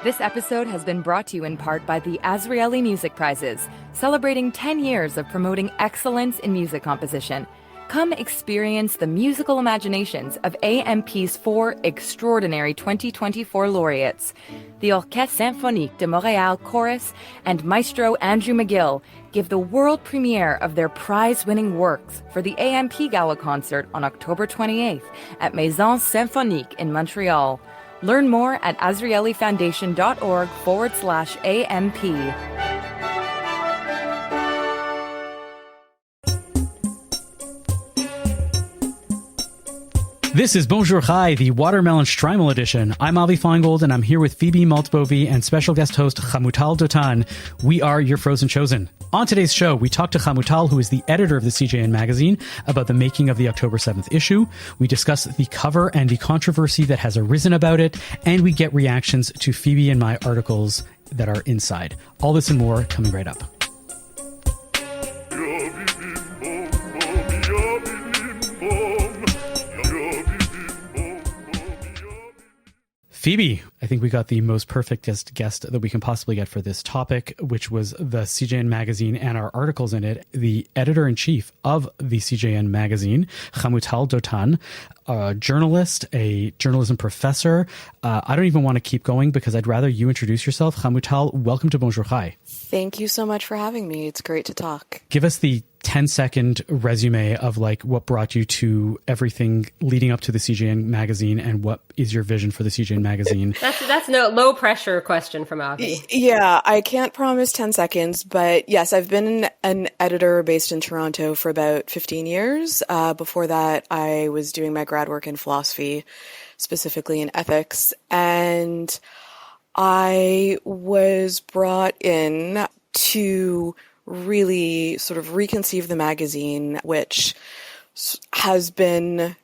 This episode has been brought to you in part by the Azrieli Music Prizes, celebrating 10 years of promoting excellence in music composition. Come experience the musical imaginations of AMP's 4 extraordinary 2024 laureates. The Orchestre Symphonique de Montréal Chorus and Maestro Andrew McGill give the world premiere of their prize-winning works for the AMP Gala concert on October 28th at Maison Symphonique in Montreal. Learn more at azrielifoundation.org/AMP. This is Bonjour Chai, the Watermelon Shtreimel edition. I'm Finegold, and I'm here with Phoebe, Maltz, Bovy, and special guest host Hamutal Dotan. We are your Frozen Chosen. On today's show, we talk to Hamutal, who is the editor of the CJN magazine, about the making of the October 7th issue. We discuss the cover and the controversy that has arisen about it, and we get reactions to Phoebe and my articles that are inside. All this and more coming right up. Phoebe, I think we got the most perfect guest that we can possibly get for this topic, which was the CJN magazine and our articles in it. The editor-in-chief of the CJN magazine, Hamutal Dotan, a journalist, a journalism professor. I don't even want to keep going because I'd rather you introduce yourself. Hamutal, welcome to Bonjour Chai. Thank you so much for having me. It's great to talk. Give us the 10-second resume of like what brought you to everything leading up to the CJN magazine and what is your vision for the CJN magazine. That's no low pressure question from Avi. Yeah, I can't promise 10 seconds, but yes, I've been an editor based in Toronto for about 15 years. Before that, I was doing my grad work in philosophy, specifically in ethics, and I was brought in to really sort of reconceive the magazine, which has been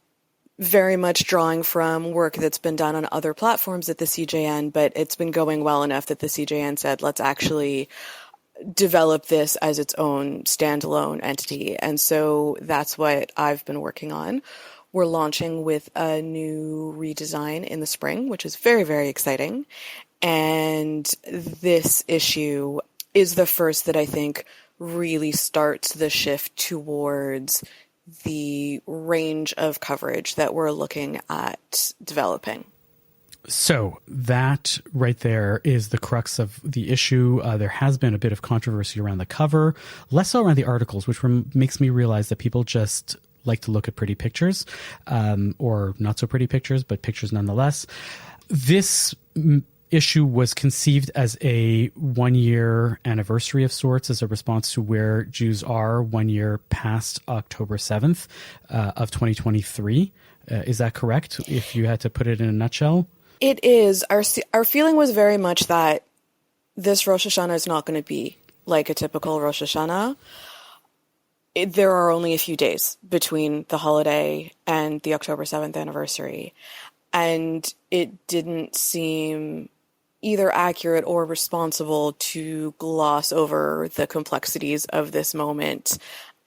very much drawing from work that's been done on other platforms at the CJN, but it's been going well enough that the CJN said, let's actually develop this as its own standalone entity. And so that's what I've been working on. We're launching with a new redesign in the spring, which is very, very exciting. And this issue is the first that I think really starts the shift towards the range of coverage that we're looking at developing. So that right there is the crux of the issue. There has been a bit of controversy around the cover, less so around the articles, which makes me realize that people just like to look at pretty pictures, or not so pretty pictures, but pictures nonetheless. This issue was conceived as a 1-year anniversary of sorts, as a response to where Jews are 1 year past October 7th of 2023. Is that correct, if you had to put it in a nutshell? It is. Our feeling was very much that this Rosh Hashanah is not going to be like a typical Rosh Hashanah. There are only a few days between the holiday and the October 7th anniversary. And it didn't seem either accurate or responsible to gloss over the complexities of this moment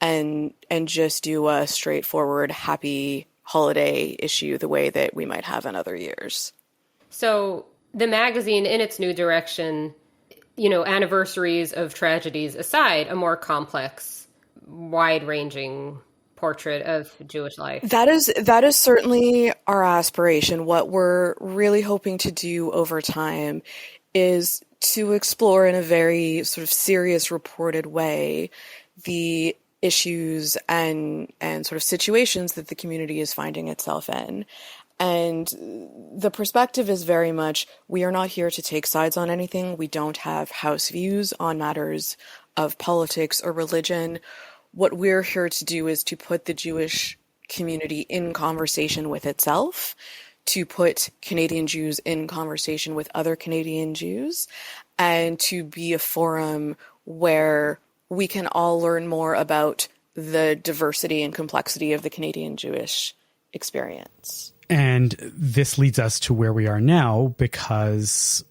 and just do a straightforward happy holiday issue the way that we might have in other years. So the magazine, in its new direction, anniversaries of tragedies aside, a more complex, wide-ranging portrait of Jewish life. That is certainly our aspiration. What we're really hoping to do over time is to explore in a very sort of serious, reported way the issues and sort of situations that the community is finding itself in. And the perspective is very much, we are not here to take sides on anything. We don't have house views on matters of politics or religion. What we're here to do is to put the Jewish community in conversation with itself, to put Canadian Jews in conversation with other Canadian Jews, and to be a forum where we can all learn more about the diversity and complexity of the Canadian Jewish experience. And this leads us to where we are now, because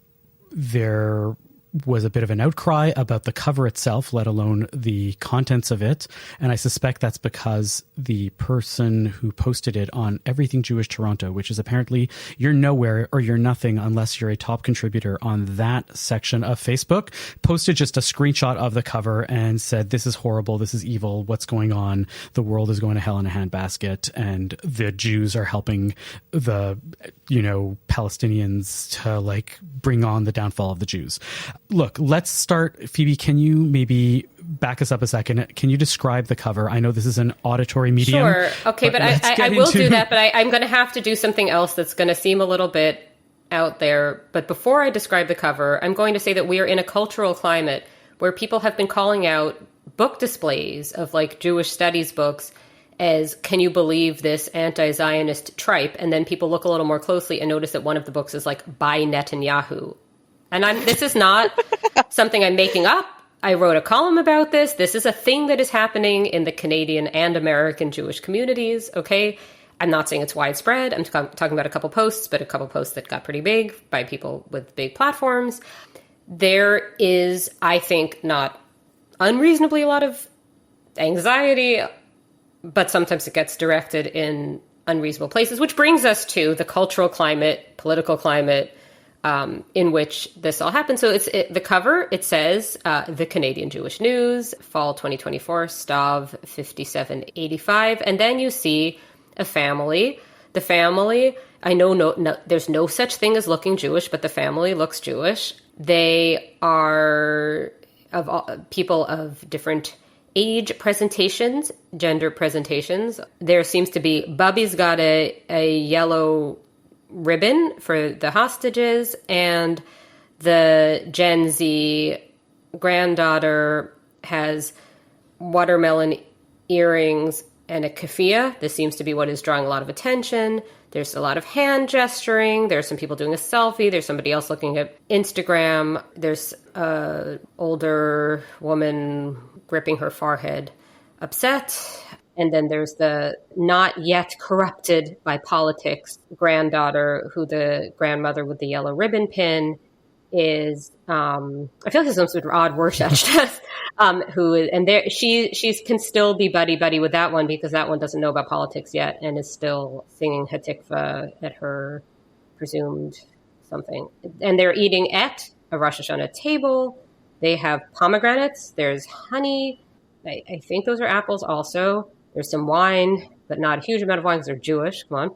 there was a bit of an outcry about the cover itself, let alone the contents of it. And I suspect that's because the person who posted it on Everything Jewish Toronto, which is apparently you're nowhere or you're nothing unless you're a top contributor on that section of Facebook, posted just a screenshot of the cover and said, this is horrible, this is evil, what's going on? The world is going to hell in a handbasket, and the Jews are helping the, Palestinians to like bring on the downfall of the Jews. Look, let's start. Phoebe, can you maybe back us up a second? Can you describe the cover? I know this is an auditory medium. Sure. Okay, but I will do that, but I'm going to have to do something else that's going to seem a little bit out there. But before I describe the cover, I'm going to say that we are in a cultural climate where people have been calling out book displays of like Jewish studies books as, can you believe this anti-Zionist tripe? And then people look a little more closely and notice that one of the books is like, by Netanyahu. And this is not something I'm making up. I wrote a column about this. This is a thing that is happening in the Canadian and American Jewish communities, okay? I'm not saying it's widespread. I'm talking about a couple posts, but a couple posts that got pretty big by people with big platforms. There is, I think, not unreasonably a lot of anxiety, but sometimes it gets directed in unreasonable places, which brings us to the cultural climate, political climate, in which this all happened. So the cover, it says, the Canadian Jewish News, fall 2024, Stav 5785. And then you see a family. The family, I know no, there's no such thing as looking Jewish, but the family looks Jewish. They are people of different age presentations, gender presentations. There seems to be, Bubby's got a yellow ribbon for the hostages, and the Gen Z granddaughter has watermelon earrings and a keffiyeh. This seems to be what is drawing a lot of attention. There's a lot of hand gesturing. There's some people doing a selfie. There's somebody else looking at Instagram. There's an older woman gripping her forehead, upset. And then there's the not yet corrupted by politics granddaughter, who the grandmother with the yellow ribbon pin is, I feel like there's some sort of odd word she can still be buddy with that one, because that one doesn't know about politics yet and is still singing Hatikva at her presumed something. And they're eating at a Rosh Hashanah table. They have pomegranates. There's honey. I think those are apples also. There's some wine, but not a huge amount of wine because they're Jewish. Come on.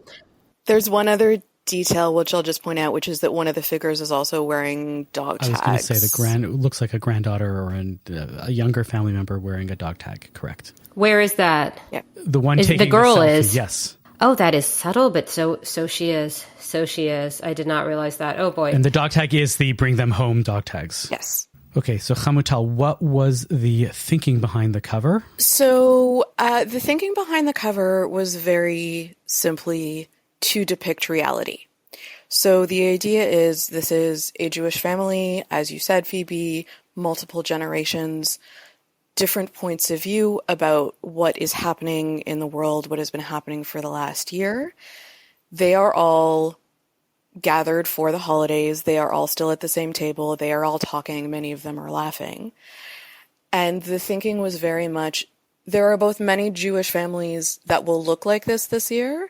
There's one other detail, which I'll just point out, which is that one of the figures is also wearing dog tags. I was going to say it looks like a granddaughter or a younger family member wearing a dog tag. Correct. Where is that? Yeah. The one taking the girl the selfie, is. Yes. Oh, that is subtle, but so she is. So she is. I did not realize that. Oh boy. And the dog tag is the bring them home dog tags. Yes. Okay, so Hamutal, what was the thinking behind the cover? So the thinking behind the cover was very simply to depict reality. So the idea is this is a Jewish family, as you said, Phoebe, multiple generations, different points of view about what is happening in the world, what has been happening for the last year. They are all gathered for the holidays. They are all still at the same table. They are all talking. Many of them are laughing. And the thinking was very much, there are both many Jewish families that will look like this year,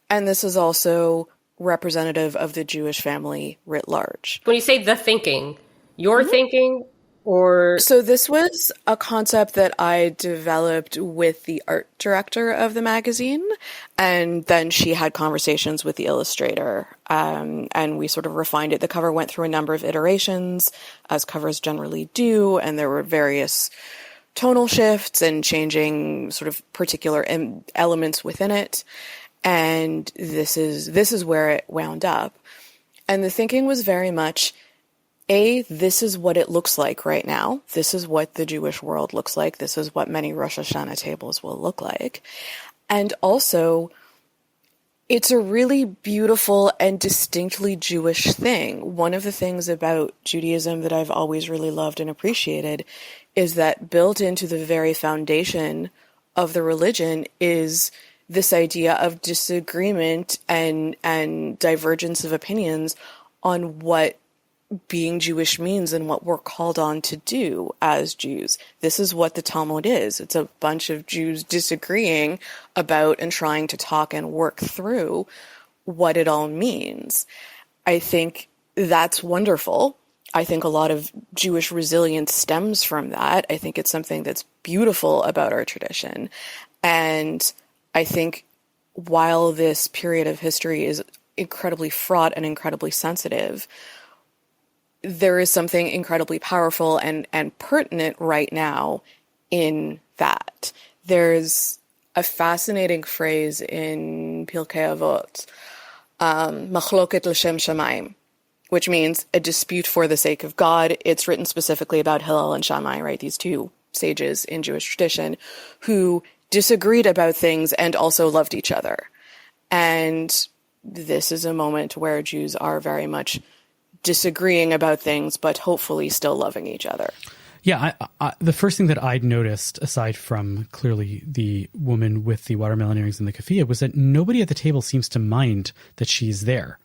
and this is also representative of the Jewish family writ large. When you say the thinking, your thinking, or... So this was a concept that I developed with the art director of the magazine, and then she had conversations with the illustrator, and we sort of refined it. The cover went through a number of iterations, as covers generally do, and there were various tonal shifts and changing sort of particular elements within it. And this is where it wound up. And the thinking was very much, this is what it looks like right now. This is what the Jewish world looks like. This is what many Rosh Hashanah tables will look like. And also, it's a really beautiful and distinctly Jewish thing. One of the things about Judaism that I've always really loved and appreciated is that built into the very foundation of the religion is this idea of disagreement and divergence of opinions on what being Jewish means and what we're called on to do as Jews. This is what the Talmud is. It's a bunch of Jews disagreeing about and trying to talk and work through what it all means. I think that's wonderful. I think a lot of Jewish resilience stems from that. I think it's something that's beautiful about our tradition. And I think while this period of history is incredibly fraught and incredibly sensitive, there is something incredibly powerful and pertinent right now in that. There's a fascinating phrase in Pirkei Avot, machloket l'shem shamayim, which means a dispute for the sake of God. It's written specifically about Hillel and Shammai, right? These two sages in Jewish tradition who disagreed about things and also loved each other. And this is a moment where Jews are very much disagreeing about things, but hopefully still loving each other. Yeah, the first thing that I'd noticed, aside from clearly the woman with the watermelon earrings and the keffiyeh, was that nobody at the table seems to mind that she's there,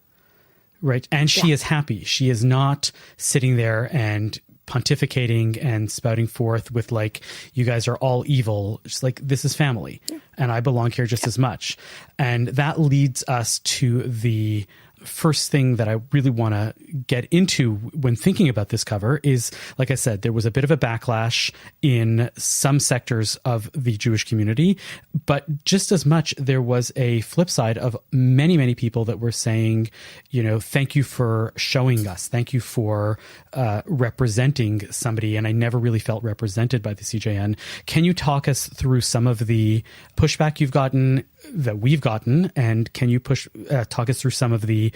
right? And she is happy. She is not sitting there and pontificating and spouting forth with like, you guys are all evil. Just like, this is family and I belong here just as much. And that leads us to the first thing that I really want to get into when thinking about this cover is, like I said, there was a bit of a backlash in some sectors of the Jewish community, but just as much, there was a flip side of many, many people that were saying, you know, thank you for showing us, thank you for representing somebody. And I never really felt represented by the CJN. Can you talk us through some of the pushback you've gotten, that we've gotten, and can you talk us through some of the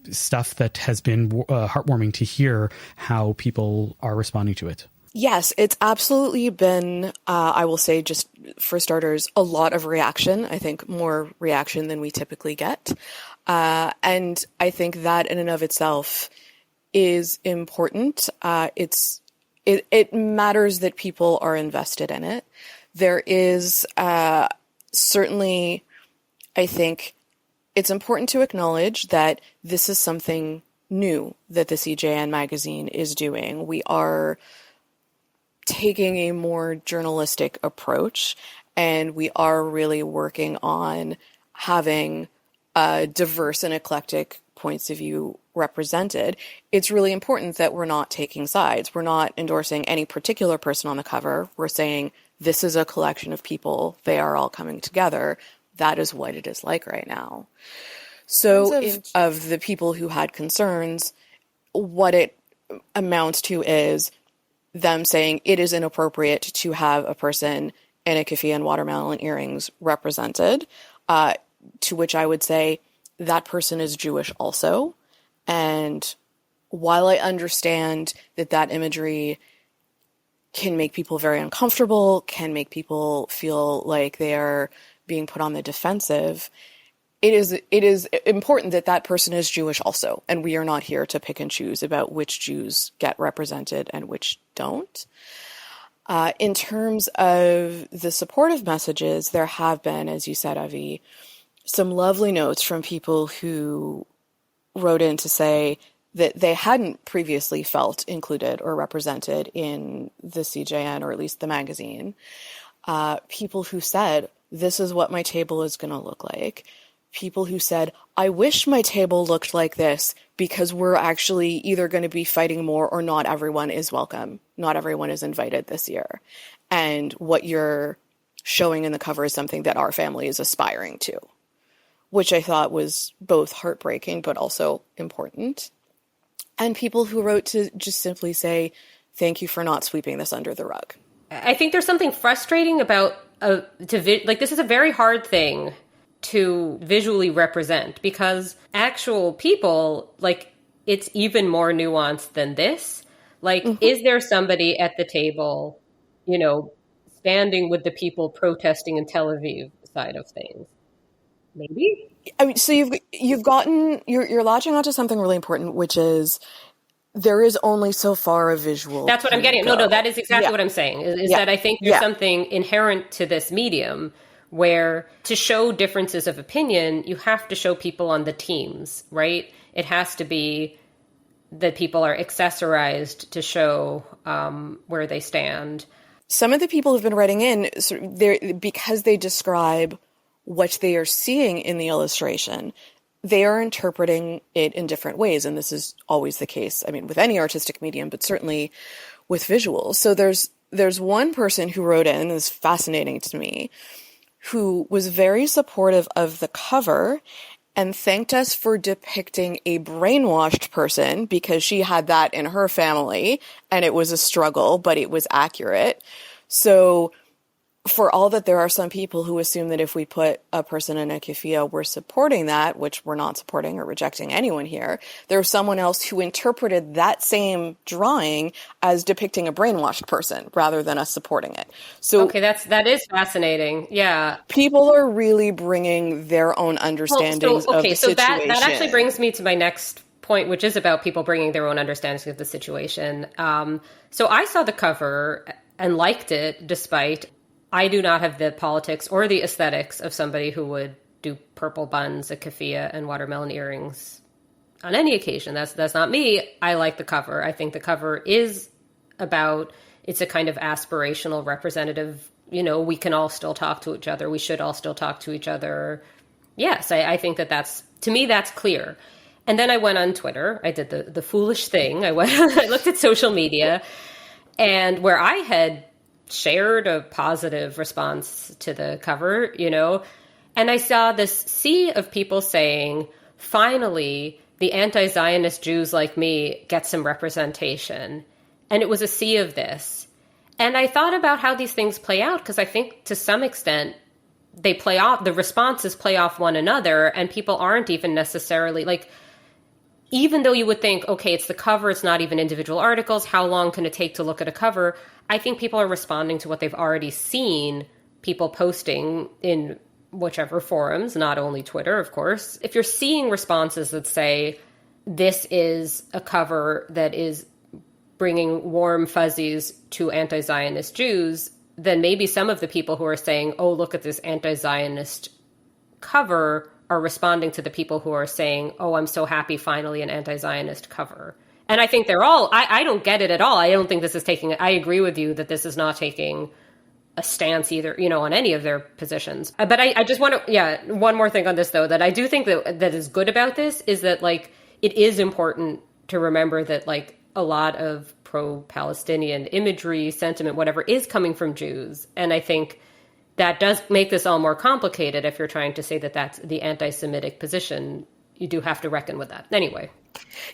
stuff that has been heartwarming to hear how people are responding to it? Yes, it's absolutely been, I will say, just for starters, a lot of reaction. I think more reaction than we typically get. And I think that in and of itself is important. It matters that people are invested in it. There is certainly, I think it's important to acknowledge that this is something new that the CJN magazine is doing. We are taking a more journalistic approach, and we are really working on having diverse and eclectic points of view represented. It's really important that we're not taking sides. We're not endorsing any particular person on the cover. We're saying this is a collection of people. They are all coming together. That is what it is like right now. So of the people who had concerns, what it amounts to is them saying it is inappropriate to have a person in a keffiyeh and watermelon earrings represented, to which I would say that person is Jewish also. And while I understand that that imagery can make people very uncomfortable, can make people feel like they are being put on the defensive, it is important that that person is Jewish also, and we are not here to pick and choose about which Jews get represented and which don't. In terms of the supportive messages, there have been, as you said, Avi, some lovely notes from people who wrote in to say that they hadn't previously felt included or represented in the CJN, or at least the magazine. People who said, this is what my table is going to look like. People who said, I wish my table looked like this because we're actually either going to be fighting more or not everyone is welcome. Not everyone is invited this year. And what you're showing in the cover is something that our family is aspiring to, which I thought was both heartbreaking but also important. And people who wrote to just simply say, thank you for not sweeping this under the rug. I think there's something frustrating about this is a very hard thing to visually represent, because actual people, like, it's even more nuanced than this. Like, is there somebody at the table, you know, standing with the people protesting in Tel Aviv side of things? Maybe. I mean, so you're latching onto something really important, which is there is only so far a visual. That's what I'm getting. No, that is exactly what I'm saying. Is that I think there's something inherent to this medium where to show differences of opinion, you have to show people on the teams, right? It has to be that people are accessorized to show where they stand. Some of the people who've been writing in, because they describe what they are seeing in the illustration, they are interpreting it in different ways. And this is always the case, I mean, with any artistic medium, but certainly with visuals. So there's one person who wrote in, and this is fascinating to me, who was very supportive of the cover and thanked us for depicting a brainwashed person because she had that in her family and it was a struggle, but it was accurate. So for all that there are some people who assume that if we put a person in a keffiyeh, we're supporting that, which we're not supporting or rejecting anyone here, there's someone else who interpreted that same drawing as depicting a brainwashed person rather than us supporting it. So okay, that is fascinating. Yeah. People are really bringing their own understandings of the situation. That actually brings me to my next point, which is about people bringing their own understandings of the situation. So I saw the cover and liked it, despite I do not have the politics or the aesthetics of somebody who would do purple buns, a keffiyeh, and watermelon earrings on any occasion. That's not me. I like the cover. I think the cover is it's a kind of aspirational representative, we can all still talk to each other. We should all still talk to each other. Yes, I think to me, that's clear. And then I went on Twitter. I did the foolish thing. I looked at social media, and where I had shared a positive response to the cover, and I saw this sea of people saying, finally, the anti-Zionist Jews like me get some representation. And it was a sea of this. And I thought about how these things play out, because I think to some extent they play off, the responses play off one another, and people aren't even necessarily even though you would think, okay, it's the cover, it's not even individual articles, how long can it take to look at a cover? I think people are responding to what they've already seen people posting in whichever forums, not only Twitter, of course. If you're seeing responses that say, this is a cover that is bringing warm fuzzies to anti-Zionist Jews, then maybe some of the people who are saying, oh, look at this anti-Zionist cover are responding to the people who are saying, oh, I'm so happy finally an anti-Zionist cover. And I think they're all, I don't get it at all. I don't think this is I agree with you that this is not taking a stance either, on any of their positions. But I just want to, one more thing on this though, that I do think that is good about this is that it is important to remember that a lot of pro-Palestinian imagery, sentiment, whatever, is coming from Jews. And I think that does make this all more complicated if you're trying to say that that's the anti-Semitic position. You do have to reckon with that. Anyway.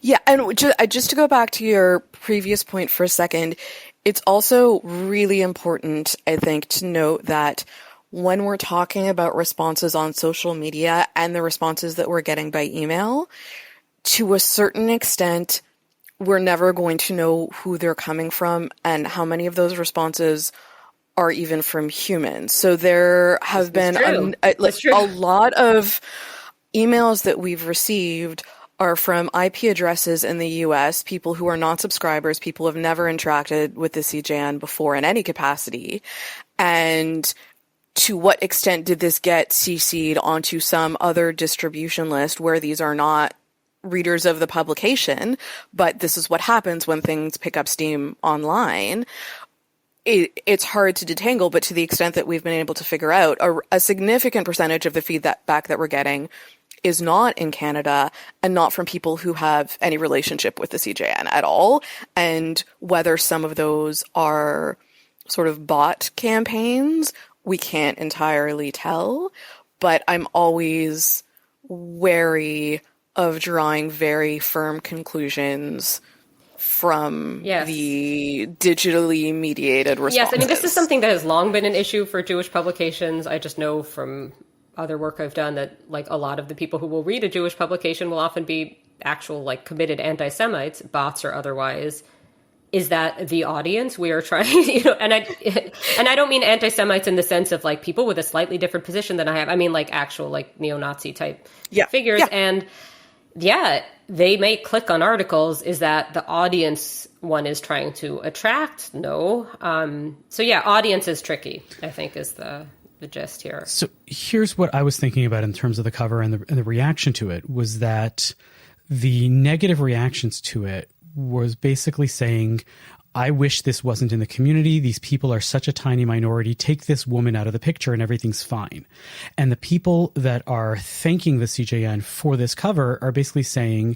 Yeah, and just to go back to your previous point for a second, it's also really important, I think, to note that when we're talking about responses on social media and the responses that we're getting by email, to a certain extent, we're never going to know who they're coming from and how many of those responses are even from humans. So there have been a lot of emails that we've received are from IP addresses in the US, people who are not subscribers, people who have never interacted with the CJN before in any capacity. And to what extent did this get CC'd onto some other distribution list where these are not readers of the publication, but this is what happens when things pick up steam online? It's hard to detangle, but to the extent that we've been able to figure out, a significant percentage of the feedback that we're getting is not in Canada and not from people who have any relationship with the CJN at all. And whether some of those are sort of bot campaigns, we can't entirely tell. But I'm always wary of drawing very firm conclusions from the digitally mediated responses. Yes, I mean, this is something that has long been an issue for Jewish publications. I just know from other work I've done that a lot of the people who will read a Jewish publication will often be actual committed anti-Semites, bots or otherwise. Is that the audience we are trying, and I don't mean anti-Semites in the sense of people with a slightly different position than I have. I mean actual neo-Nazi type figures. Yeah. And they may click on articles. Is that the audience one is trying to attract? No. Audience is tricky, I think, is the gist here. So here's what I was thinking about in terms of the cover and the reaction to it was that the negative reactions to it was basically saying, I wish this wasn't in the community. These people are such a tiny minority. Take this woman out of the picture and everything's fine. And the people that are thanking the CJN for this cover are basically saying,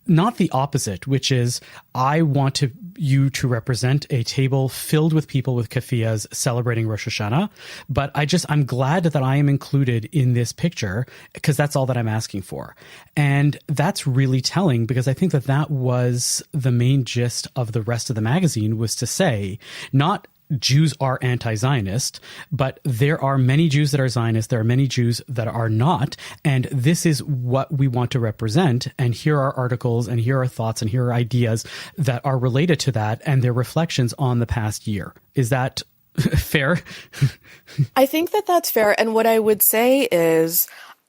not the opposite, which is, I want you to represent a table filled with people with keffiyehs celebrating Rosh Hashanah, but I'm glad that I am included in this picture because that's all that I'm asking for. And that's really telling, because I think that was the main gist of the rest of the magazine, was to say, not Jews are anti-Zionist, but there are many Jews that are Zionist. There are many Jews that are not. And this is what we want to represent. And here are articles, and here are thoughts, and here are ideas that are related to that and their reflections on the past year. Is that fair? I think that that's fair. And what I would say is,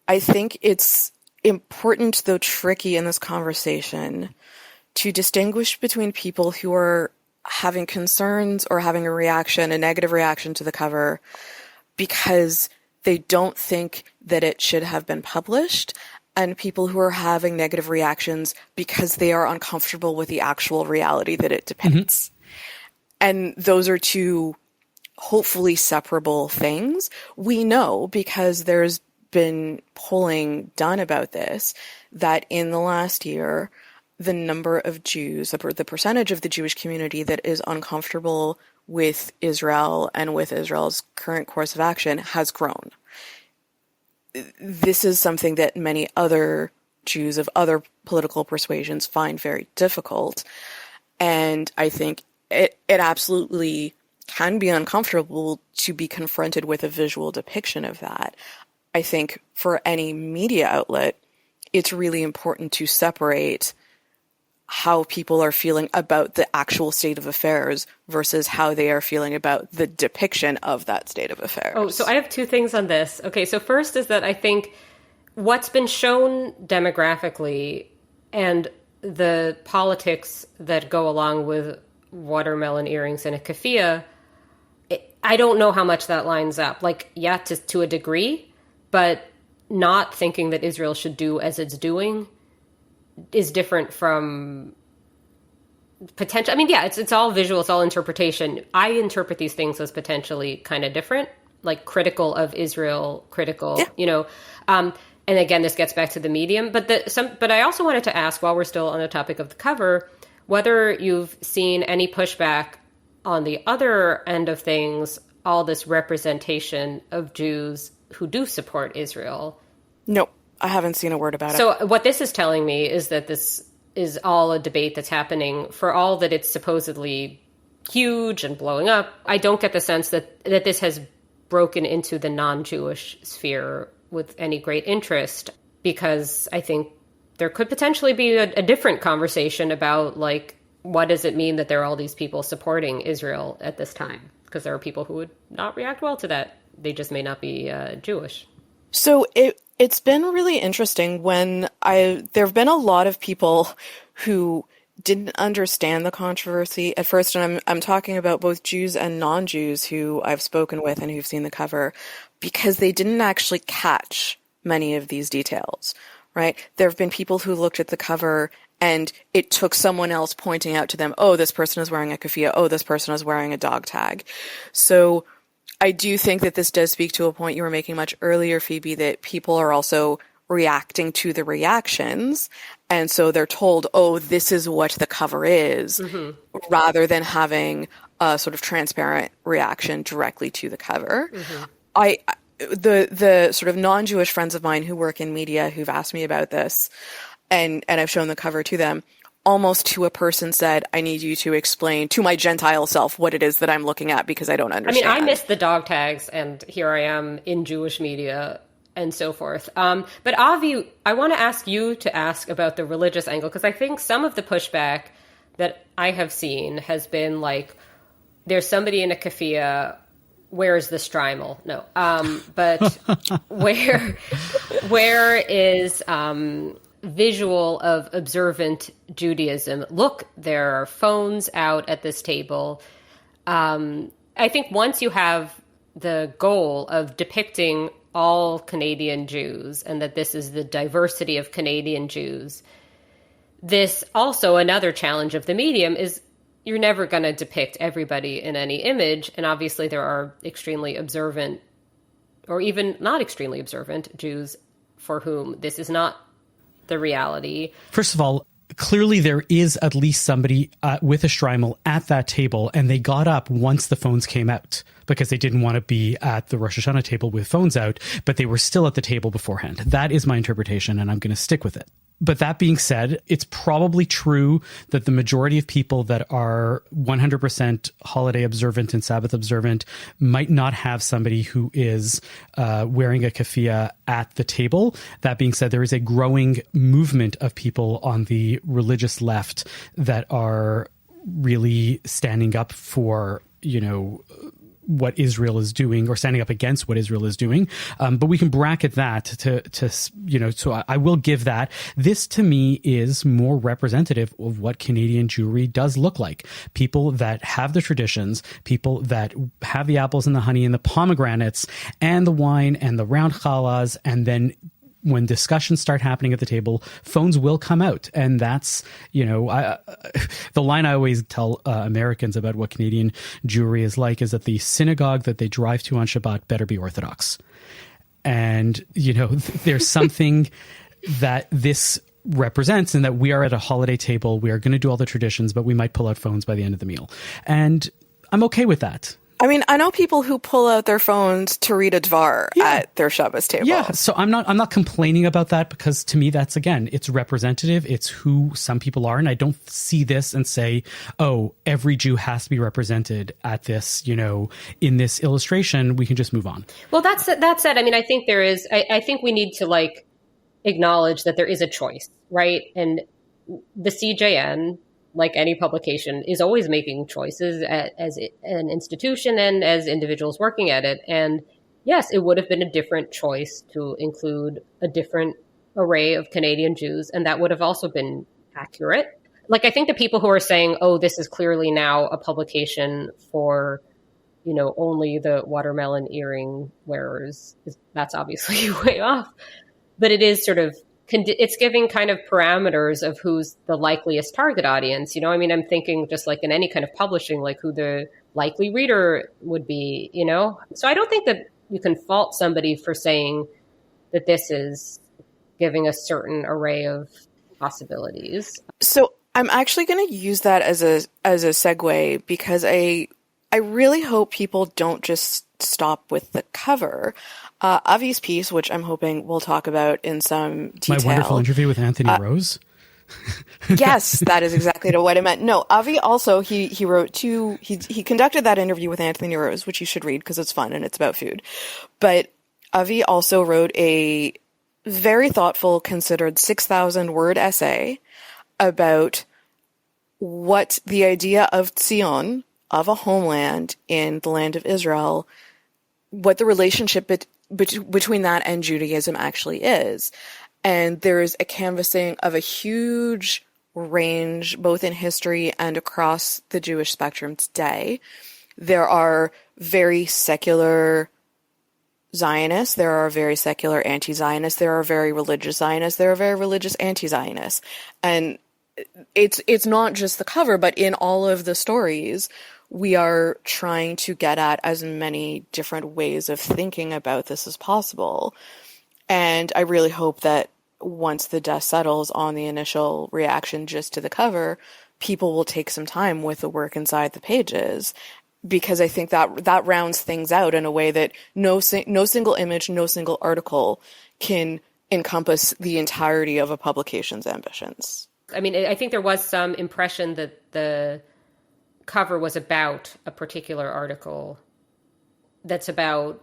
I think it's important, though tricky in this conversation, to distinguish between people who are having concerns or having a negative reaction to the cover because they don't think that it should have been published, and people who are having negative reactions because they are uncomfortable with the actual reality that it depicts. And those are two hopefully separable things. We know, because there's been polling done about this, that in the last year, the number of Jews, the percentage of the Jewish community that is uncomfortable with Israel and with Israel's current course of action has grown. This is something that many other Jews of other political persuasions find very difficult. And I think it absolutely can be uncomfortable to be confronted with a visual depiction of that. I think for any media outlet, it's really important to separate how people are feeling about the actual state of affairs versus how they are feeling about the depiction of that state of affairs. Oh, so I have two things on this. Okay, so first is that I think what's been shown demographically and the politics that go along with watermelon earrings and a keffiyeh, I don't know how much that lines up. Like, yeah, to a degree, but not thinking that Israel should do as it's doing is different from potential. I mean, yeah, it's all visual, it's all interpretation. I interpret these things as potentially kind of different, like critical of Israel, critical, and again, this gets back to the medium. But I also wanted to ask, while we're still on the topic of the cover, whether you've seen any pushback on the other end of things, all this representation of Jews who do support Israel. No. I haven't seen a word about it. So what this is telling me is that this is all a debate that's happening, for all that it's supposedly huge and blowing up. I don't get the sense that this has broken into the non-Jewish sphere with any great interest, because I think there could potentially be a different conversation about, like, what does it mean that there are all these people supporting Israel at this time? Because there are people who would not react well to that. They just may not be Jewish. So it's been really interesting when there have been a lot of people who didn't understand the controversy at first, and I'm talking about both Jews and non-Jews who I've spoken with and who've seen the cover, because they didn't actually catch many of these details, right? There have been people who looked at the cover and it took someone else pointing out to them, oh, this person is wearing a keffiyeh, oh, this person is wearing a dog tag. So I do think that this does speak to a point you were making much earlier, Phoebe, that people are also reacting to the reactions. And so they're told, oh, this is what the cover is, rather than having a sort of transparent reaction directly to the cover. The sort of non-Jewish friends of mine who work in media who've asked me about this, and I've shown the cover to them, almost to a person said, I need you to explain to my Gentile self what it is that I'm looking at, because I don't understand. I mean, I missed the dog tags, and here I am in Jewish media and so forth. But Avi, I want to ask you to ask about the religious angle, because I think some of the pushback that I have seen has been like, there's somebody in a keffiyeh, where is the Shtreimel? No. But where is visual of observant Judaism? Look, there are phones out at this table. I think once you have the goal of depicting all Canadian Jews, and that this is the diversity of Canadian Jews, this also another challenge of the medium is you're never going to depict everybody in any image. And obviously there are extremely observant or even not extremely observant Jews for whom this is not the reality. First of all, clearly there is at least somebody with a Shtreimel at that table, and they got up once the phones came out because they didn't want to be at the Rosh Hashanah table with phones out, but they were still at the table beforehand. That is my interpretation, and I'm going to stick with it. But that being said, it's probably true that the majority of people that are 100% holiday observant and Sabbath observant might not have somebody who is wearing a keffiyeh at the table. That being said, there is a growing movement of people on the religious left that are really standing up for, what Israel is doing, or standing up against what Israel is doing. But we can bracket that so I will give that. This to me is more representative of what Canadian Jewry does look like. People that have the traditions, people that have the apples and the honey and the pomegranates and the wine and the round challahs, and then when discussions start happening at the table, phones will come out. And that's, the line I always tell Americans about what Canadian Jewry is like is that the synagogue that they drive to on Shabbat better be Orthodox. And, there's something that this represents, and that we are at a holiday table. We are going to do all the traditions, but we might pull out phones by the end of the meal. And I'm okay with that. I mean, I know people who pull out their phones to read a dvar at their Shabbos table. Yeah, so I'm not complaining about that, because to me, that's, again, it's representative. It's who some people are. And I don't see this and say, oh, every Jew has to be represented at this, in this illustration. We can just move on. Well, that said, I mean, I think there is, I think we need to acknowledge that there is a choice, right? And the CJN, like any publication, is always making choices as an institution and as individuals working at it. And yes, it would have been a different choice to include a different array of Canadian Jews, and that would have also been accurate. I think the people who are saying, oh, this is clearly now a publication for, only the watermelon earring wearers, that's obviously way off. But it is sort of, it's giving kind of parameters of who's the likeliest target audience. I'm thinking just like in any kind of publishing, like who the likely reader would be, So I don't think that you can fault somebody for saying that this is giving a certain array of possibilities. So I'm actually going to use that as a segue, because I really hope people don't just stop with the cover. Avi's piece, which I'm hoping we'll talk about in some detail. My wonderful interview with Anthony Rose. Yes, that is exactly what I meant. No, Avi also, he wrote he conducted that interview with Anthony Rose, which you should read because it's fun and it's about food. But Avi also wrote a very thoughtful, considered 6,000 word essay about what the idea of Tzion, of a homeland in the land of Israel, what the relationship between that and Judaism actually is. And there's a canvassing of a huge range, both in history and across the Jewish spectrum today. There are very secular Zionists, there are very secular anti-Zionists, there are very religious Zionists, there are very religious anti-Zionists. And it's not just the cover, but in all of the stories, we are trying to get at as many different ways of thinking about this as possible. And I really hope that once the dust settles on the initial reaction just to the cover, people will take some time with the work inside the pages, because I think that rounds things out in a way that no single image, no single article can encompass the entirety of a publication's ambitions. I mean, I think there was some impression that the cover was about a particular article that's about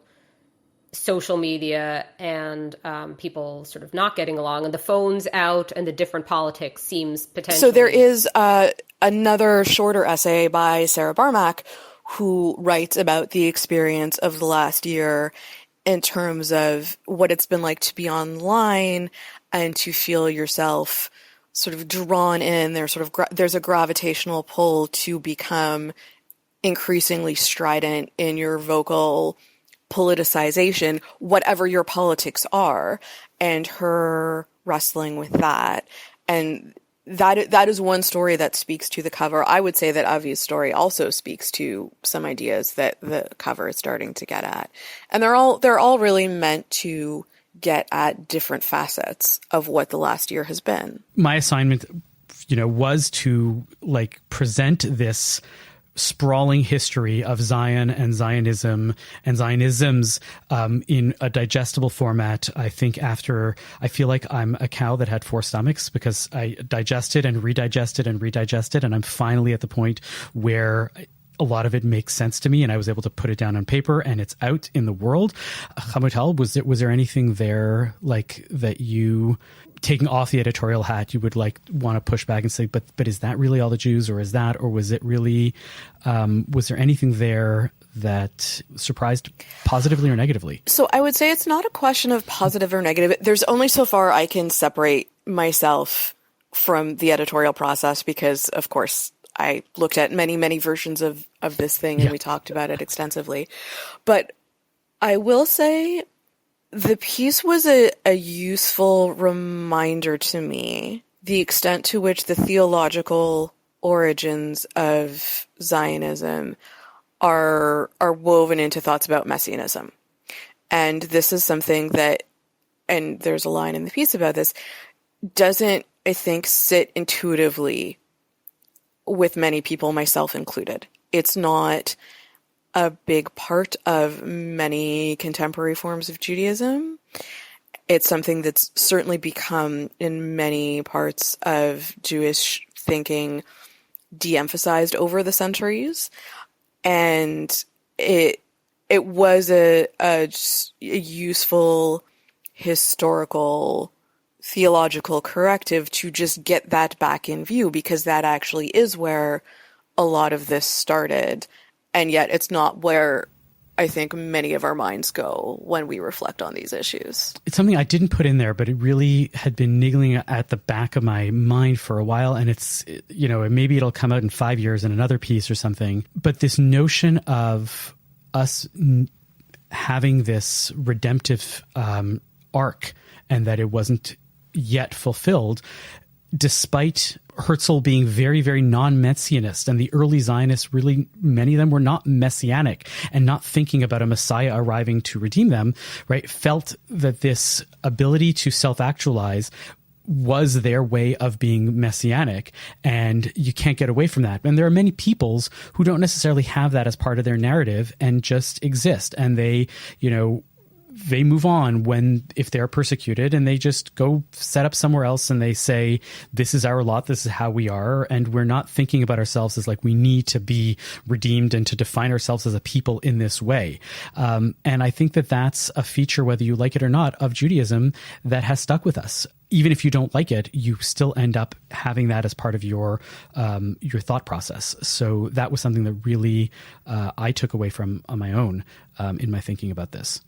social media and people sort of not getting along, and the phones out and the different politics seems potentially... So there is another shorter essay by Sarah Barmack who writes about the experience of the last year in terms of what it's been like to be online and to feel yourself sort of drawn in. There's a gravitational pull to become increasingly strident in your vocal politicization, whatever your politics are, and her wrestling with that. And that is one story that speaks to the cover. I would say that Avi's story also speaks to some ideas that the cover is starting to get at. And they're all really meant to get at different facets of what the last year has been. My assignment, was to present this sprawling history of Zion and Zionism and Zionisms in a digestible format. I feel like I'm a cow that had 4 stomachs, because I digested and redigested and redigested, and I'm finally at the point where a lot of it makes sense to me, and I was able to put it down on paper, and it's out in the world. Hamutal, was there anything there that you, taking off the editorial hat, you would want to push back and say, but is that really all the Jews, or was it really, was there anything there that surprised positively or negatively? So I would say it's not a question of positive or negative. There's only so far I can separate myself from the editorial process, because of course I looked at many, many versions of this thing, and we talked about it extensively. But I will say the piece was a useful reminder to me, the extent to which the theological origins of Zionism are woven into thoughts about messianism. And this is something that, and there's a line in the piece about this, doesn't, I think, sit intuitively with many people, myself included. It's not a big part of many contemporary forms of Judaism. It's something that's certainly become, in many parts of Jewish thinking, de-emphasized over the centuries. And it was a useful historical theological corrective to just get that back in view, because that actually is where a lot of this started. And yet it's not where I think many of our minds go when we reflect on these issues. It's something I didn't put in there, but it really had been niggling at the back of my mind for a while. And it's, maybe it'll come out in 5 years in another piece or something. But this notion of us having this redemptive arc, and that it wasn't yet fulfilled, despite Herzl being very, very non-messianist, and the early Zionists, really, many of them were not messianic and not thinking about a Messiah arriving to redeem them, right? Felt that this ability to self-actualize was their way of being messianic, and you can't get away from that. And there are many peoples who don't necessarily have that as part of their narrative and just exist, and they move on if they're persecuted, and they just go set up somewhere else, and they say, this is our lot, this is how we are, and we're not thinking about ourselves as we need to be redeemed and to define ourselves as a people in this way. And I think that that's a feature, whether you like it or not, of Judaism that has stuck with us. Even if you don't like it, you still end up having that as part of your thought process. So that was something that really I took away from on my own in my thinking about this.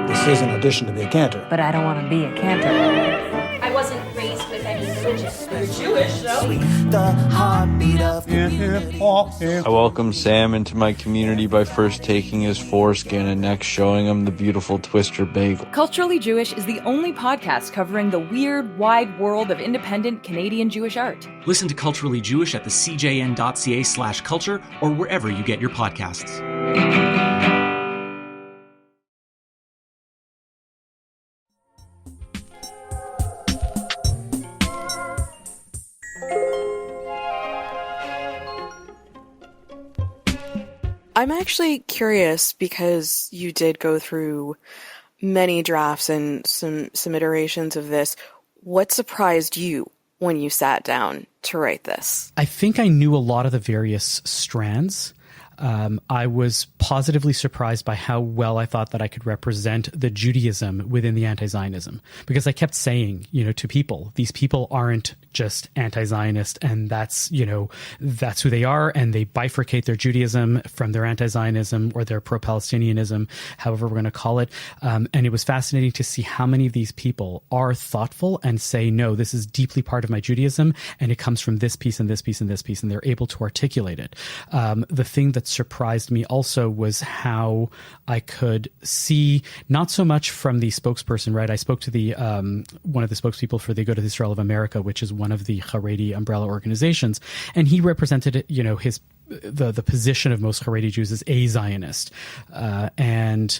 This is an audition to be a cantor. But I don't want to be a cantor. I wasn't raised with any religion. You're Jewish, though. The heartbeat of community. I welcomed Sam into my community by first taking his foreskin and next showing him the beautiful Twister bagel. Culturally Jewish is the only podcast covering the weird, wide world of independent Canadian Jewish art. Listen to Culturally Jewish at the cjn.ca/culture or wherever you get your podcasts. I'm actually curious, because you did go through many drafts and some iterations of this. What surprised you when you sat down to write this? I think I knew a lot of the various strands. I was positively surprised by how well I thought that I could represent the Judaism within the anti-Zionism, because I kept saying, to people, these people aren't just anti-Zionist, and that's who they are, and they bifurcate their Judaism from their anti-Zionism or their pro-Palestinianism, however we're going to call it. And it was fascinating to see how many of these people are thoughtful and say, no, this is deeply part of my Judaism, and it comes from this piece and this piece and this piece, and they're able to articulate it. The thing that surprised me also was how I could see, not so much from the spokesperson, right? I spoke to the one of the spokespeople for the Go to Israel of America, which is one of the Haredi umbrella organizations, and he represented, the position of most Haredi Jews as a Zionist, and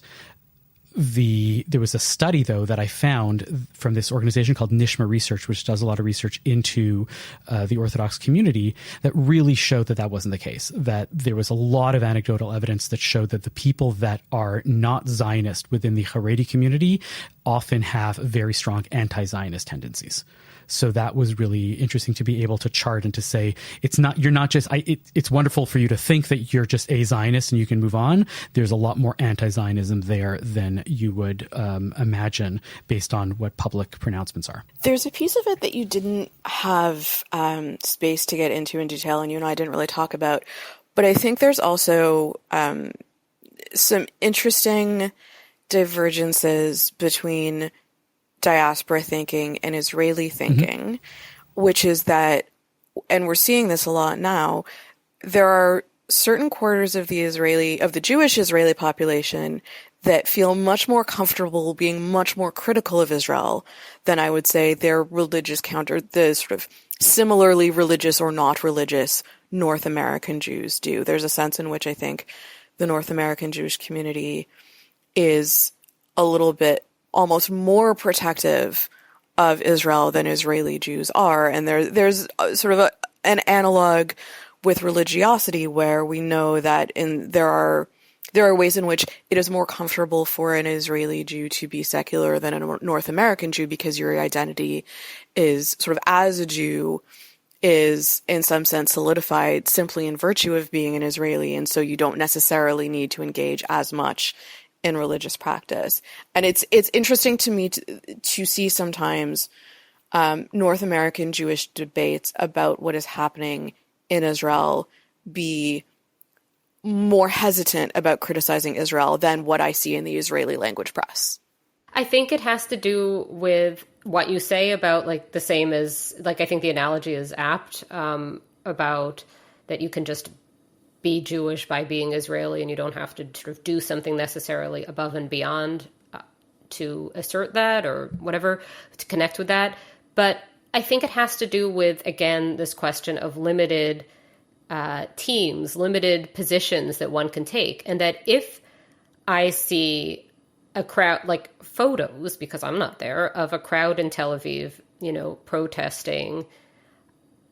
there was a study, though, that I found from this organization called Nishma Research, which does a lot of research into the Orthodox community, that really showed that wasn't the case, that there was a lot of anecdotal evidence that showed that the people that are not Zionist within the Haredi community often have very strong anti-Zionist tendencies. So that was really interesting to be able to chart and to say, it's wonderful for you to think that you're just a Zionist and you can move on. There's a lot more anti-Zionism there than you would imagine based on what public pronouncements are. There's a piece of it that you didn't have space to get into in detail, and you and I didn't really talk about, but I think there's also some interesting divergences between diaspora thinking and Israeli thinking, which is that, and we're seeing this a lot now, there are certain quarters of the Jewish Israeli population that feel much more comfortable being much more critical of Israel than I would say their religious the sort of similarly religious or not religious North American Jews do. There's a sense in which I think the North American Jewish community is a little bit almost more protective of Israel than Israeli Jews are. And there's sort of an analog with religiosity where we know that there are ways in which it is more comfortable for an Israeli Jew to be secular than a North American Jew, because your identity is sort of as a Jew is in some sense solidified simply in virtue of being an Israeli. And so you don't necessarily need to engage as much in religious practice. And it's interesting to me to see sometimes North American Jewish debates about what is happening in Israel be more hesitant about criticizing Israel than what I see in the Israeli language press. I think it has to do with what you say about, like, the same as, like, I think the analogy is apt about that you can just be Jewish by being Israeli, and you don't have to sort of do something necessarily above and beyond to assert that or whatever, to connect with that. But I think it has to do with, again, this question of limited teams, limited positions that one can take. And that if I see a crowd, like photos, because I'm not there, of a crowd in Tel Aviv, protesting,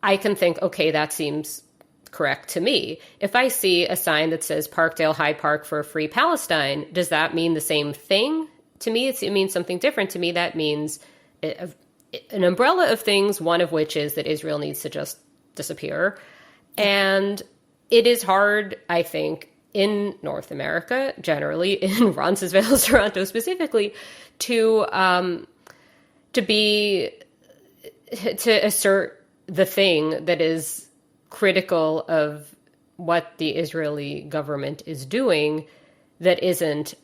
I can think, okay, that seems correct to me. If I see a sign that says Parkdale High Park for a Free Palestine, does that mean the same thing? To me, it means something different. To me, that means an umbrella of things, one of which is that Israel needs to just disappear. And it is hard, I think, in North America, generally, in Roncesvalles, Toronto specifically, to assert the thing that is critical of what the Israeli government is doing that isn't,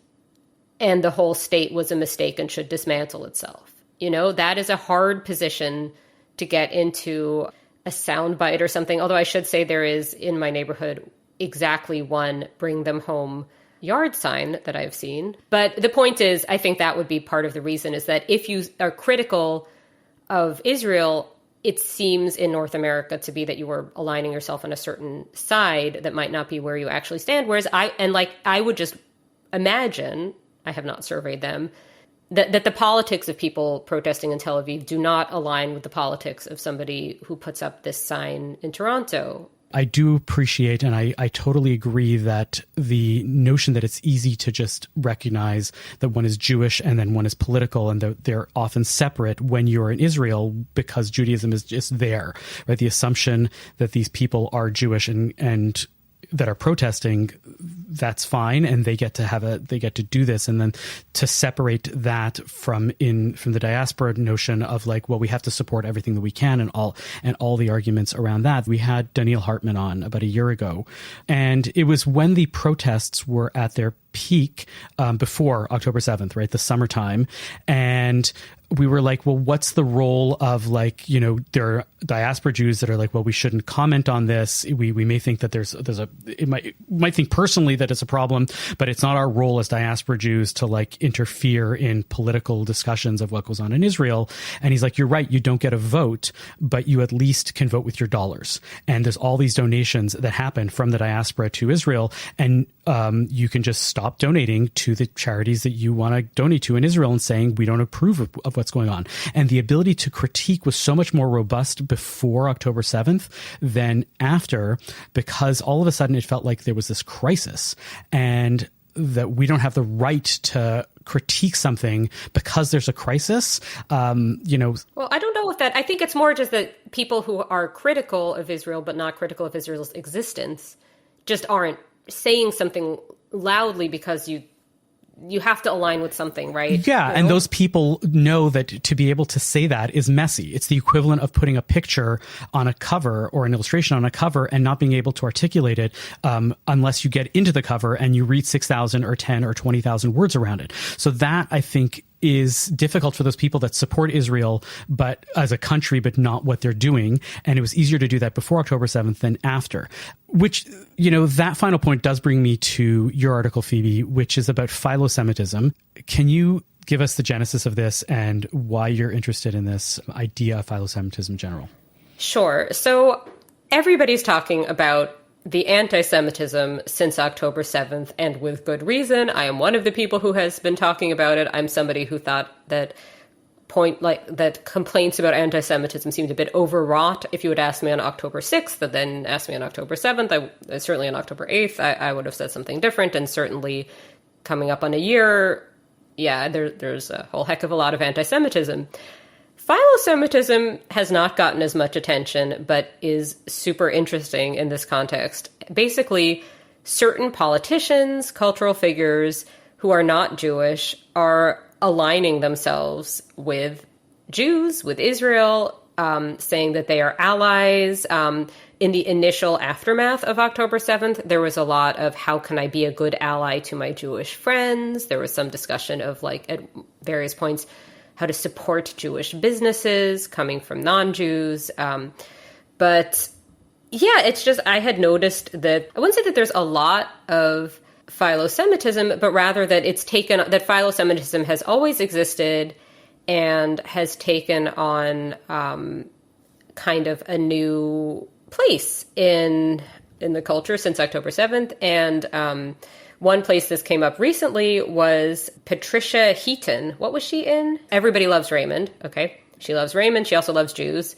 and the whole state was a mistake and should dismantle itself. That is a hard position to get into a soundbite or something. Although I should say there is in my neighborhood exactly one bring them home yard sign that I've seen. But the point is, I think that would be part of the reason, is that if you are critical of Israel, it seems in North America to be that you are aligning yourself on a certain side that might not be where you actually stand. Whereas I would just imagine, I have not surveyed them, that the politics of people protesting in Tel Aviv do not align with the politics of somebody who puts up this sign in Toronto. I do appreciate, and I totally agree, that the notion that it's easy to just recognize that one is Jewish and then one is political, and they're often separate when you're in Israel because Judaism is just there, right? The assumption that these people are Jewish and that are protesting, that's fine, and they get to do this, and then to separate that from the diaspora notion of like, well, we have to support everything that we can, and all the arguments around that. We had Daniel Hartman on about a year ago, and it was when the protests were at their peak before October 7th, right? The summertime. And we were like, well, what's the role of like, you know, there are diaspora Jews that are like, well, we shouldn't comment on this. We may think that might think personally that it's a problem, but it's not our role as diaspora Jews to like interfere in political discussions of what goes on in Israel. And he's like, you're right. You don't get a vote, but you at least can vote with your dollars. And there's all these donations that happen from the diaspora to Israel. And you can just stop donating to the charities that you want to donate to in Israel and saying, we don't approve of what's going on. And the ability to critique was so much more robust before October 7th than after, because all of a sudden it felt like there was this crisis and that we don't have the right to critique something because there's a crisis. You know, well, I don't know if that, I think it's more just that people who are critical of Israel, but not critical of Israel's existence, just aren't saying something loudly because you have to align with something, right? Yeah, you know? and those people know that to be able to say that is messy. It's the equivalent of putting a picture on a cover or an illustration on a cover and not being able to articulate it unless you get into the cover and you read 6,000 or 10 or 20,000 words around it. So that, I think, is difficult for those people that support Israel, but as a country, but not what they're doing. And it was easier to do that before October 7th than after, which, you know, that final point does bring me to your article, Phoebe, which is about philosemitism. Can you give us the genesis of this and why you're interested in this idea of philosemitism in general? Sure. So everybody's talking about the anti-Semitism since October 7th, and with good reason. I am one of the people who has been talking about it. I'm somebody who thought that complaints about anti-Semitism seemed a bit overwrought. If you had asked me on October 6th, and then asked me on October 7th, certainly on October 8th, I would have said something different. And certainly coming up on a year, yeah, there's a whole heck of a lot of anti-Semitism. Philosemitism has not gotten as much attention, but is super interesting in this context. Basically, certain politicians, cultural figures who are not Jewish are aligning themselves with Jews, with Israel, saying that they are allies. In the initial aftermath of October 7th, there was a lot of how can I be a good ally to my Jewish friends? There was some discussion of, like, at various points, how to support Jewish businesses coming from non-Jews. But yeah, it's just, I had noticed that, I wouldn't say that there's a lot of philosemitism, but rather that that philosemitism has always existed and has taken on kind of a new place in the culture since October 7th. And one place this came up recently was Patricia Heaton. What was she in? Everybody Loves Raymond. Okay. She loves Raymond. She also loves Jews.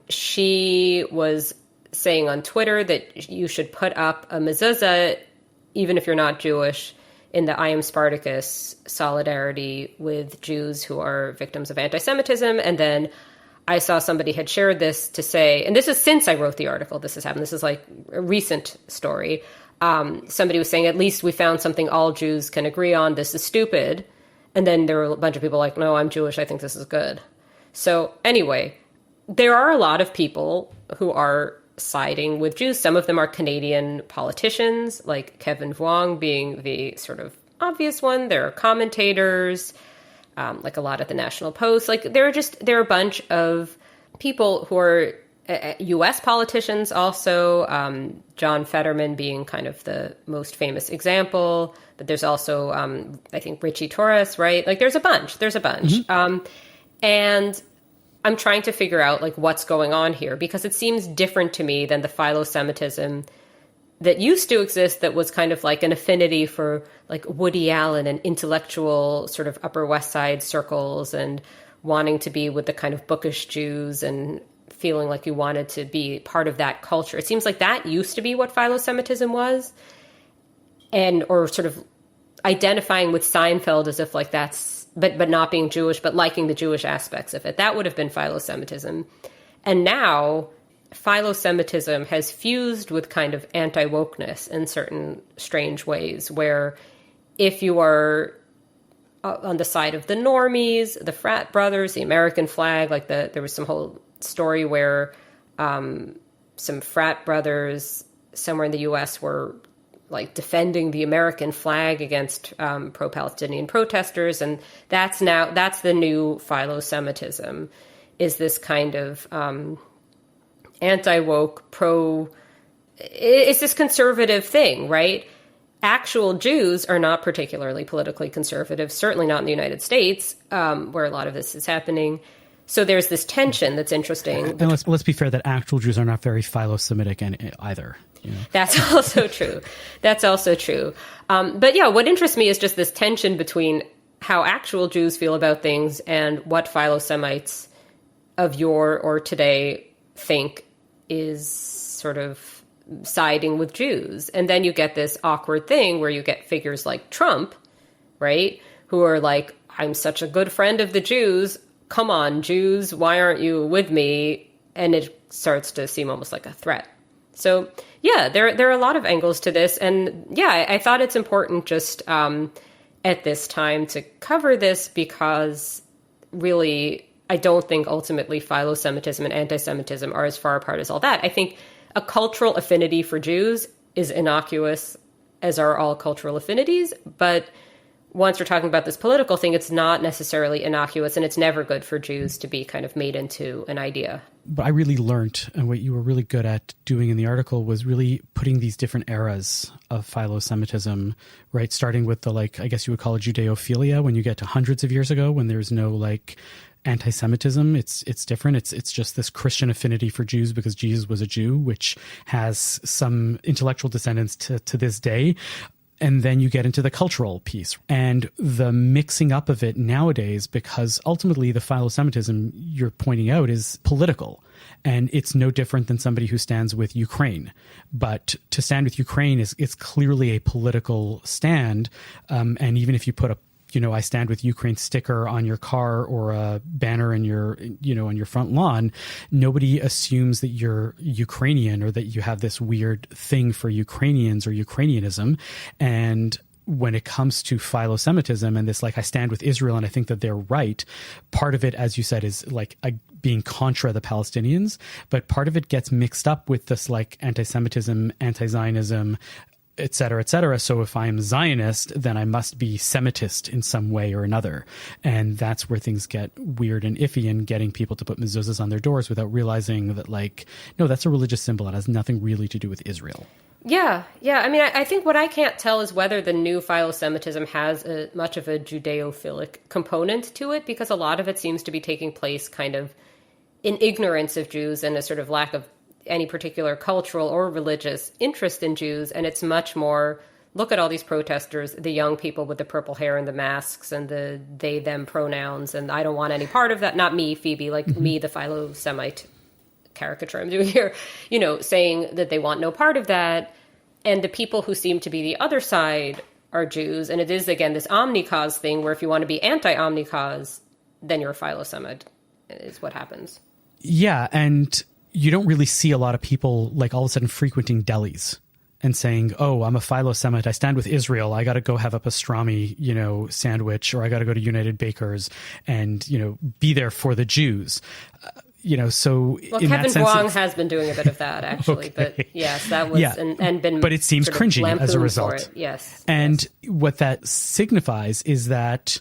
She was saying on Twitter that you should put up a mezuzah, even if you're not Jewish, in the I Am Spartacus solidarity with Jews who are victims of anti-Semitism. And then I saw somebody had shared this to say, and this is since I wrote the article, this has happened. This is like a recent story. Somebody was saying, at least we found something all Jews can agree on. This is stupid. And then there were a bunch of people like, no, I'm Jewish. I think this is good. So anyway, there are a lot of people who are siding with Jews. Some of them are Canadian politicians, like Kevin Vuong being the sort of obvious one. There are commentators, like a lot at the National Post. Like there are a bunch of people who are U.S. politicians also, John Fetterman being kind of the most famous example, but there's also, I think, Richie Torres, right? Like there's a bunch. Mm-hmm. And I'm trying to figure out like what's going on here, because it seems different to me than the philosemitism that used to exist, that was kind of like an affinity for like Woody Allen and intellectual sort of Upper West Side circles and wanting to be with the kind of bookish Jews and feeling like you wanted to be part of that culture. It seems like that used to be what philosemitism was, or sort of identifying with Seinfeld as if like that's, but not being Jewish, but liking the Jewish aspects of it. That would have been philosemitism. And now philosemitism has fused with kind of anti-wokeness in certain strange ways, where if you are on the side of the normies, the frat brothers, the American flag, like there was some whole story where some frat brothers somewhere in the U.S. were like defending the American flag against pro-Palestinian protesters. And that's the new philosemitism, is this kind of anti-woke, it's this conservative thing, right? Actual Jews are not particularly politically conservative, certainly not in the United States, where a lot of this is happening. So there's this tension that's interesting. And let's be fair that actual Jews are not very philo-Semitic either. You know? That's also true. That's also true. But yeah, what interests me is just this tension between how actual Jews feel about things and what philo-Semites of yore or today think is sort of siding with Jews. And then you get this awkward thing where you get figures like Trump, right, who are like, I'm such a good friend of the Jews. Come on, Jews, why aren't you with me? And it starts to seem almost like a threat. So yeah, there are a lot of angles to this. And yeah, I thought it's important just at this time to cover this, because really, I don't think ultimately philo-Semitism and anti-Semitism are as far apart as all that. I think a cultural affinity for Jews is innocuous, as are all cultural affinities. But once we're talking about this political thing, it's not necessarily innocuous, and it's never good for Jews to be kind of made into an idea. But I really learned, and what you were really good at doing in the article was really putting these different eras of philo-Semitism, right? Starting with the, like, I guess you would call it Judeophilia, when you get to hundreds of years ago, when there's no, like, anti-Semitism. It's different. It's just this Christian affinity for Jews because Jesus was a Jew, which has some intellectual descendants to this day. And then you get into the cultural piece and the mixing up of it nowadays, because ultimately the philo-Semitism you're pointing out is political. And it's no different than somebody who stands with Ukraine. But to stand with Ukraine is clearly a political stand. And even if you put a I stand with Ukraine sticker on your car or a banner in your, on your front lawn, nobody assumes that you're Ukrainian or that you have this weird thing for Ukrainians or Ukrainianism. And when it comes to philo-Semitism and this, like, I stand with Israel and I think that they're right, part of it, as you said, is like being contra the Palestinians, but part of it gets mixed up with this, like, anti-Semitism, anti-Zionism, et cetera, et cetera. So if I'm Zionist, then I must be Semitist in some way or another. And that's where things get weird and iffy, and getting people to put mezuzahs on their doors without realizing that, like, no, that's a religious symbol. It has nothing really to do with Israel. Yeah. I mean, I think what I can't tell is whether the new philo-Semitism has much of a Judeophilic component to it, because a lot of it seems to be taking place kind of in ignorance of Jews and a sort of lack of any particular cultural or religious interest in Jews. And it's much more, look at all these protesters, the young people with the purple hair and the masks and the they, them pronouns. And I don't want any part of that. Not me, Phoebe, like me, the philo-Semite caricature I'm doing here, saying that they want no part of that. And the people who seem to be the other side are Jews. And it is, again, this omnikos thing where if you want to be anti-omnikos, then you're a philo-Semite, is what happens. Yeah, and you don't really see a lot of people, like, all of a sudden frequenting delis and saying, oh, I'm a philo-Semite, I stand with Israel, I got to go have a pastrami, sandwich, or I got to go to United Bakers and, be there for the Jews. So well, in Kevin that sense, Wong has been doing a bit of that, actually. Okay. But yes, that was, and been, but it seems cringy as a result. Yes. And what that signifies is that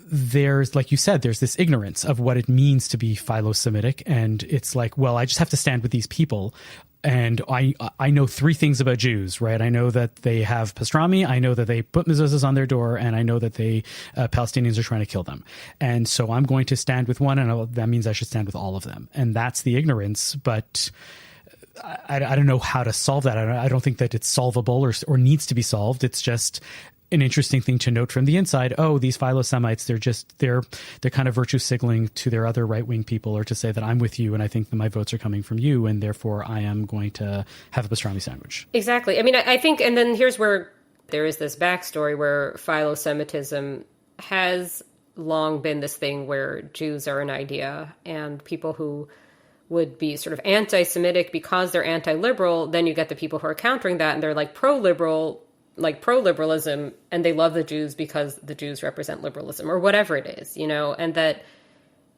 there's, like you said, there's this ignorance of what it means to be philo-Semitic. And it's like, well, I just have to stand with these people. And I know three things about Jews, right? I know that they have pastrami. I know that they put mezuzahs on their door. And I know that Palestinians are trying to kill them. And so I'm going to stand with one, and that means I should stand with all of them. And that's the ignorance. But I don't know how to solve that. I don't think that it's solvable or needs to be solved. It's just an interesting thing to note from the inside. Oh, these philo-Semites, they're kind of virtue signaling to their other right-wing people, or to say that I'm with you and I think that my votes are coming from you, and therefore I am going to have a pastrami sandwich. Exactly. I mean, I think, and then here's where there is this backstory where philo-Semitism has long been this thing where Jews are an idea, and people who would be sort of anti-Semitic because they're anti-liberal, then you get the people who are countering that and they're like pro-liberal, like pro-liberalism, and they love the Jews because the Jews represent liberalism, or whatever it is, and that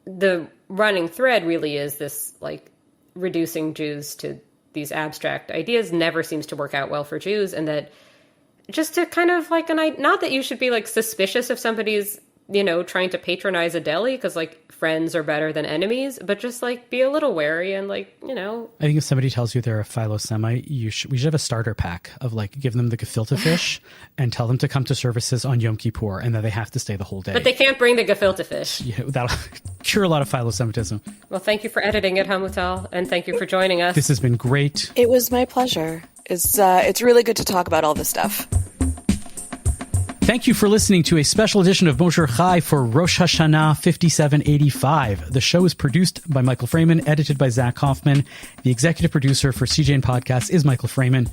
the running thread really is this, like, reducing Jews to these abstract ideas never seems to work out well for Jews, and that just to kind of like, not that you should be like suspicious if somebody's, trying to patronize a deli because like friends are better than enemies, but just like be a little wary and like, I think if somebody tells you they're a philosemite, we should have a starter pack of like, give them the gefilte fish and tell them to come to services on Yom Kippur and that they have to stay the whole day. But they can't bring the gefilte fish. Yeah, that'll cure a lot of philosemitism. Well, thank you for editing it, Hamutal, and thank you for joining us. This has been great. It was my pleasure. It's really good to talk about all this stuff. Thank you for listening to a special edition of Bonjour Chai for Rosh Hashanah 5785. The show is produced by Michael Fraiman, edited by Zach Kauffman. The executive producer for CJN Podcast is Michael Fraiman.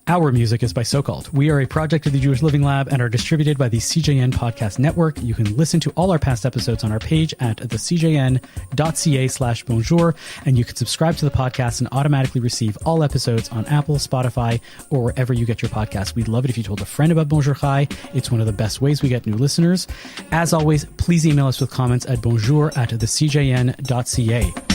Our music is by So-Called. We are a project of the Jewish Living Lab and are distributed by the CJN Podcast Network. You can listen to all our past episodes on our page at thecjn.ca/bonjour, and you can subscribe to the podcast and automatically receive all episodes on Apple, Spotify, or wherever you get your podcasts. We'd love it if you told a friend about Bonjour Chai. It's one of the best ways we get new listeners. As always, please email us with comments at bonjour@thecjn.ca.